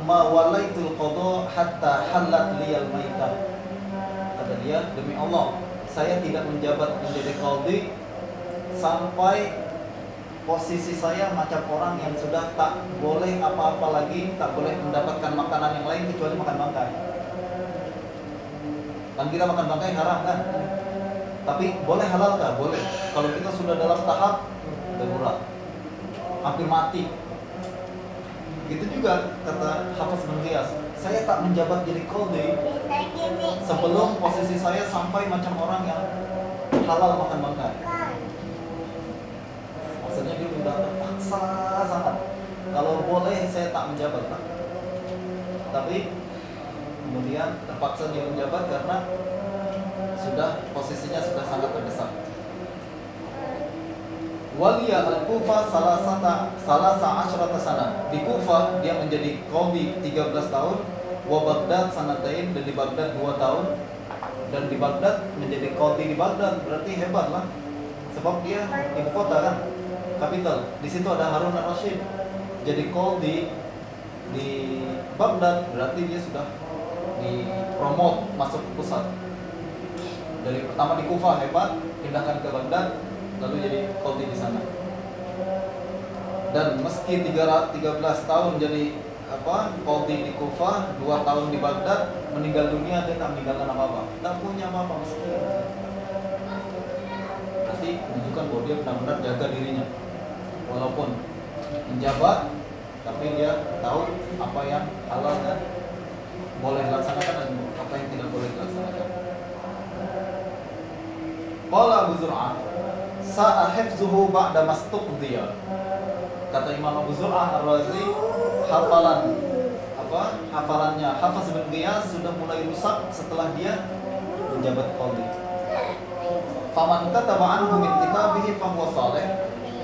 ma walaitul qada hatta halat liyal maitah. Kata dia, demi Allah, saya tidak menjabat menjadi qadhi sampai posisi saya macam orang yang sudah tak boleh apa-apa lagi, tak boleh mendapatkan makanan yang lain kecuali makan bangkai. Kan kita makan bangkai haram kan? Tapi boleh halal kah? Boleh. Kalau kita sudah dalam tahap darurat, hampir mati. Gitu juga kata Hafiz bin Ghiyas, saya tak menjabat jadi qadhi sebelum posisi saya sampai macam orang yang halal makan bangkai. Maksudnya dia sudah terpaksa sangat. Kalau boleh saya tak menjabat, Pak. Tapi kemudian terpaksa dia menjabat karena sudah posisinya sudah sangat terdesak. Waliya al-Kufah salasa asyrata sana. Di Kufah dia menjadi qadhi 13 tahun, wa Baghdad sanatain, dan di Baghdad 2 tahun. Dan di Baghdad menjadi qadhi di Baghdad berarti hebat lah. Sebab dia ibu kota kan, capital. Di situ ada Harun al-Rashid. Jadi qadhi di Baghdad berarti dia sudah dipromot masuk ke pusat. Dari pertama di Kufah hebat, pindahkan ke Baghdad, lalu jadi qadhi di sana. Dan meski 13 tahun jadi qadhi di Kufah, 2 tahun di Baghdad, meninggal dunia dia tak meninggalkan apa-apa, tak punya apa-apa meski. Berarti menunjukkan bahwa dia benar-benar jaga dirinya, walaupun menjabat, tapi dia tahu apa yang halal dan boleh dilaksanakan dan apa yang tidak boleh dilaksanakan. Qala Abu Zur'ah, sa'a hifzuhu ba'da mastuqdiya. Kata Imam Abu Zur'ah Ar-Razi, hafalannya Hafiz bin Ghiyas sudah mulai rusak setelah dia menjabat qadhi. Faman kataba anhu min kitabihi fahuwa salih.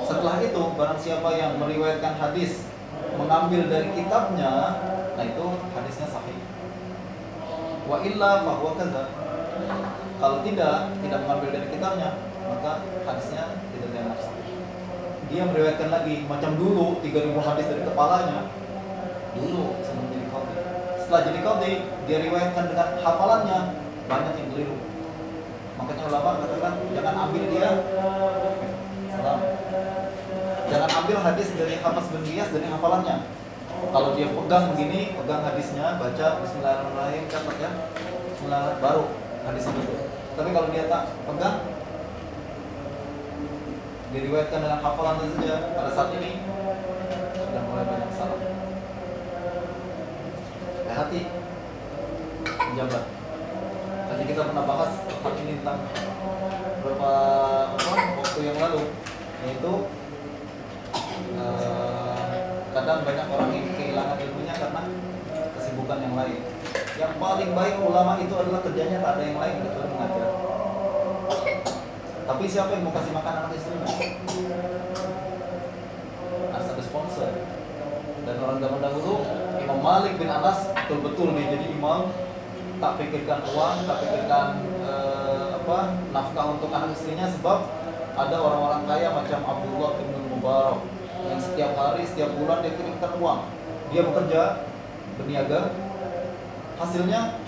Setelah itu barang siapa yang meriwayatkan hadis mengambil dari kitabnya, nah itu hadisnya sahih. Wa illa fahuwa kadzab. Kalau tidak mengambil dari kitabnya, maka hadisnya tidak dianggap sahih. Dia meriwayatkan lagi macam dulu 3000 hadis dari kepalanya dulu sebelum jadi qadhi. Setelah jadi qadhi, dia riwayatkan dengan hafalannya, banyak yang keliru. Makanya ulama katakan jangan ambil jangan ambil hadis dari Hafiz bin Ghiyas dari hafalannya. Kalau dia pegang begini, pegang hadisnya, baca Bismillahirrahmanirrahim, catat ya, Bismillah, baru hadisnya betul. Tapi kalau dia tak pegang, diriwayatkan dengan hafalan saja, pada saat ini sudah mulai banyak salah. Hati menjabat. Tadi kita pernah bahas hal ini tentang beberapa waktu yang lalu, yaitu kadang banyak orang yang kehilangan ilmunya karena kesibukan yang lain. Yang paling baik ulama itu adalah kerjanya tak ada yang lain kecuali mengajar. Tapi siapa yang mau kasih makan anak istrinya? Harus ada sponsor. Dan orang zaman dahulu, Imam Malik bin Anas betul-betul dia jadi imam, tak pikirkan uang, tak pikirkan nafkah untuk anak istrinya, sebab ada orang-orang kaya macam Abdullah bin Mubarak yang setiap hari, setiap bulan dia kirimkan uang. Dia bekerja, berniaga, hasilnya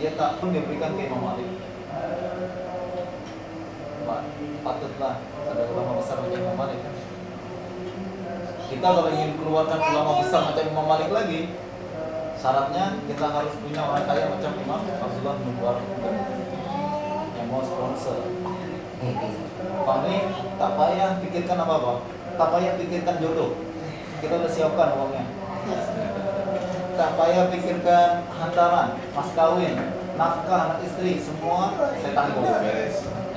dia tak pun dia berikan ke Imam Malik. Patutlah ada ulama besar macam Imam Malik. Kita kalau ingin keluarkan ulama besar macam Imam Malik lagi, syaratnya kita harus punya orang kaya macam Imam Abdullah bin Mubarak yang mau sponsor. Kami tak payah pikirkan apa-apa, tak payah pikirkan jodoh, kita udah siapkan uangnya. Tak payah pikirkan hantaran, mas kawin, nafkah anak istri, semua saya tanggung.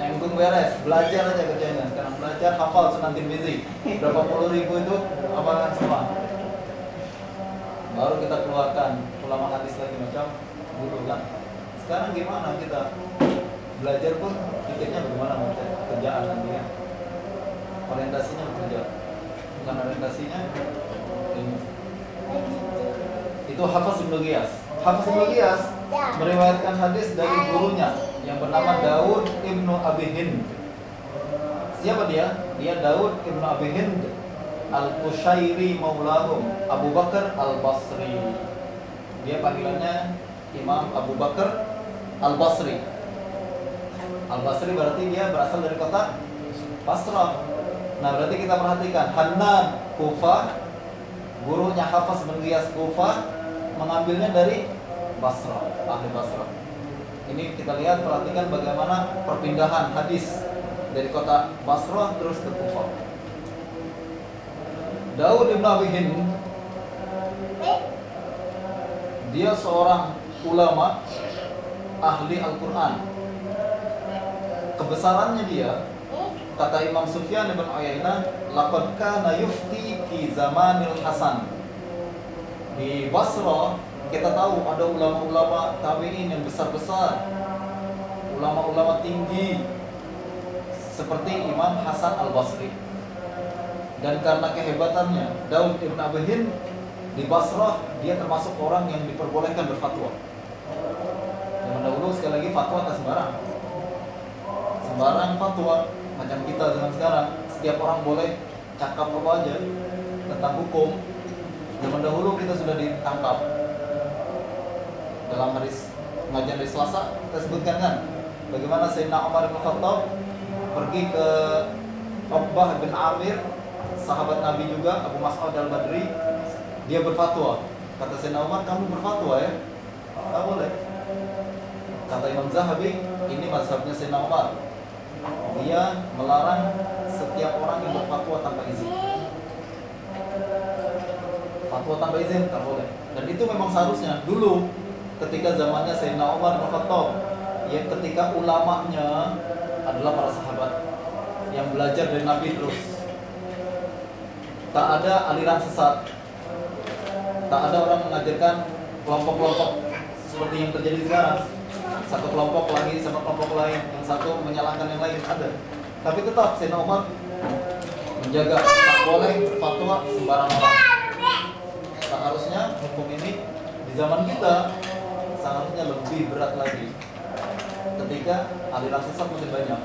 Yang beres, belajar aja kerjanya. Sekarang belajar, hafal Sunan Tirmizi, berapa puluh ribu itu hafalan semua. Baru kita keluarkan ulama hadis lagi macam dulu kan. Sekarang gimana kita belajar pun pikirnya bagaimana mau cari kerjaan nanti kan. Orientasinya bekerja, bukan orientasinya ilmu. Itu Hafiz bin Ghiyas. Hafiz bin Ghiyas meriwayatkan hadis dari gurunya yang bernama Daud ibnu Abi Hind. Siapa dia? Dia Daud ibnu Abi Hind Al-Qushairi maulahum, Abu Bakar Al-Basri. Dia panggilannya Imam Abu Bakar Al-Basri. Al-Basri berarti dia berasal dari kota Basrah. Nah, berarti kita perhatikan Hannan Kufah, gurunya Hafs bin Ghiyas Kufah, mengambilnya dari Basrah, ahli Basrah. Ini kita lihat, perhatikan bagaimana perpindahan hadis dari kota Basrah terus ke Kufah. Daud bin Abi Hind, dia seorang ulama ahli Al-Quran. Kebesarannya dia, kata Imam Sufyan bin Uyainah, laqad kana yufti fi zamanil Hasan. Di Basrah kita tahu ada ulama-ulama tabi'in yang besar-besar, ulama-ulama tinggi seperti Imam Hasan Al-Basri. Dan karena kehebatannya, Daud bin Abi Hind di Basrah, dia termasuk orang yang diperbolehkan berfatwa. Zaman dahulu sekali lagi fatwa tak sembarang. Sembarang fatwa macam kita zaman sekarang, setiap orang boleh cakap apa aja tentang hukum. Zaman dahulu kita sudah ditangkap. Dalam pengajian hari Selasa kita sebutkan kan bagaimana Sayyidina Umar bin Khattab pergi ke Uqbah bin Amir, sahabat Nabi juga, Abu Mas'ud Al-Badri. Dia berfatwa. Kata Sayyidina Umar, kamu berfatwa ya? Tak boleh. Kata Imam Zahabi, ini mazhabnya Sayyidina Umar. Dia melarang setiap orang yang berfatwa tanpa izin. Fatwa tanpa izin tak boleh. Dan itu memang seharusnya dulu ketika zamannya Sayyidina Umar bin Khattab, ya, ketika ulamanya adalah para sahabat yang belajar dari Nabi terus. Tak ada aliran sesat. Tak ada orang mengajarkan kelompok-kelompok seperti yang terjadi sekarang. Satu kelompok lagi sama kelompok lain, yang satu menyalahkan yang lain, ada. Tapi tetap Sayyidina Umar menjaga, tak boleh berfatwa sembarang orang. Seharusnya hukum ini di zaman kita seharusnya lebih berat lagi ketika aliran sesat makin banyak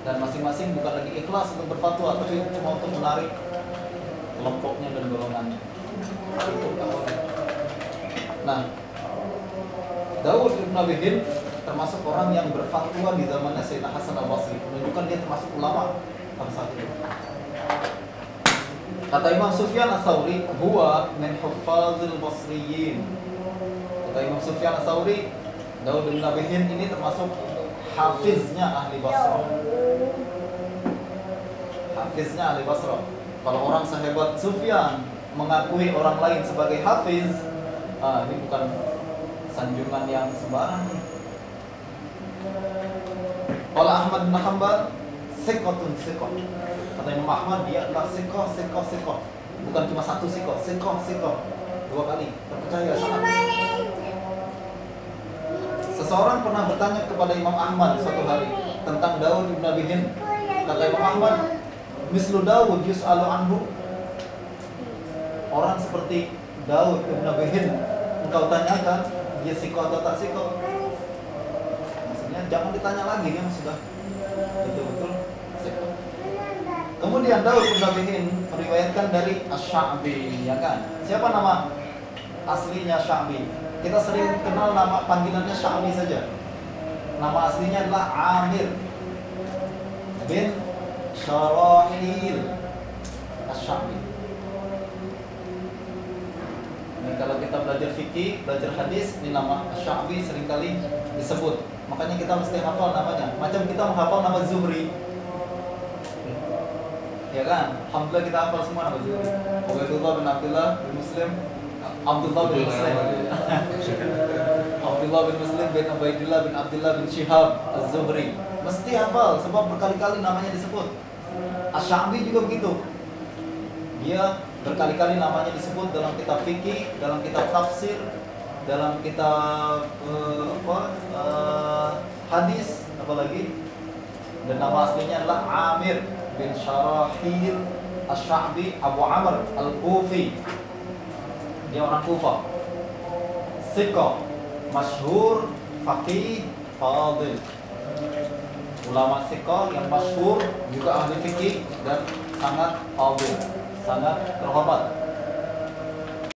dan masing-masing bukan lagi ikhlas untuk berfatwa, tapi cuma untuk menarik kelompoknya dan golongannya. Itu tak boleh. Nah, Daud bin Abi Hind termasuk orang yang berfatwa di zamannya Sayyidina Hasan Al-Basri, menunjukkan dia termasuk ulama pada saat itu. Kata Imam Sufyan Ats-Tsauri, huwa min huffazil basriyin. Kata Imam Sufyan Ats-Tsauri, Daud bin Abi Hind ini termasuk hafiznya ahli Basrah. Hafiznya ahli Basrah. Kalau orang sehebat Sufyan mengakui orang lain sebagai hafiz, ini bukan sanjungan yang sembarang. Kalau Ahmad bin Hanbal, siqatun siqah. Kata Imam Ahmad, dia adalah siqah. Bukan cuma satu siqah. Dua kali. Terpercaya sangat. Seseorang pernah bertanya kepada Imam Ahmad suatu hari tentang Daud bin Abi Hind. Kata Imam Ahmad, mislu Daud yus'alu anhu. Orang seperti Daud bin Abi Hind engkau tanyakan dia siqah atau tak siqah. Maksudnya jangan ditanya lagi, dia sudah betul-betul siqah. Kemudian Daud bin Abi Hind meriwayatkan dari Asy-Sya'bi, ya kan? Siapa nama aslinya Sya'bi? Kita sering kenal nama panggilannya Sya'bi saja. Nama aslinya adalah Amir bin Syarahil Asy-Sya'bi. Ini kalau kita belajar fikih, belajar hadis, ini nama Asy-Sya'bi seringkali disebut. Makanya kita mesti hafal namanya. Macam kita menghafal nama Zuhri, ya kan? Alhamdulillah kita hafal semua nama Zuhri. Ubaidullah bin Abdullah bin Muslim, Abdullah bin Muslim, Abdullah bin Muslim bin Ubaidillah bin Abdullah bin Syihab Az-Zuhri. Mesti hafal sebab berkali-kali namanya disebut. Asy-Sya'bi juga begitu. Dia berkali-kali namanya disebut dalam kitab fikih, dalam kitab tafsir, dalam kitab hadis, apalagi. Dan nama aslinya adalah Amir bin Syarahil Asy-Sya'bi Abu Amr Al-Kufi. Dia orang Kufah. Siqah, masyhur, faqih, fadil. Ulama siqah yang masyhur, juga ahli fikih dan sangat fadil, sangat terhormat.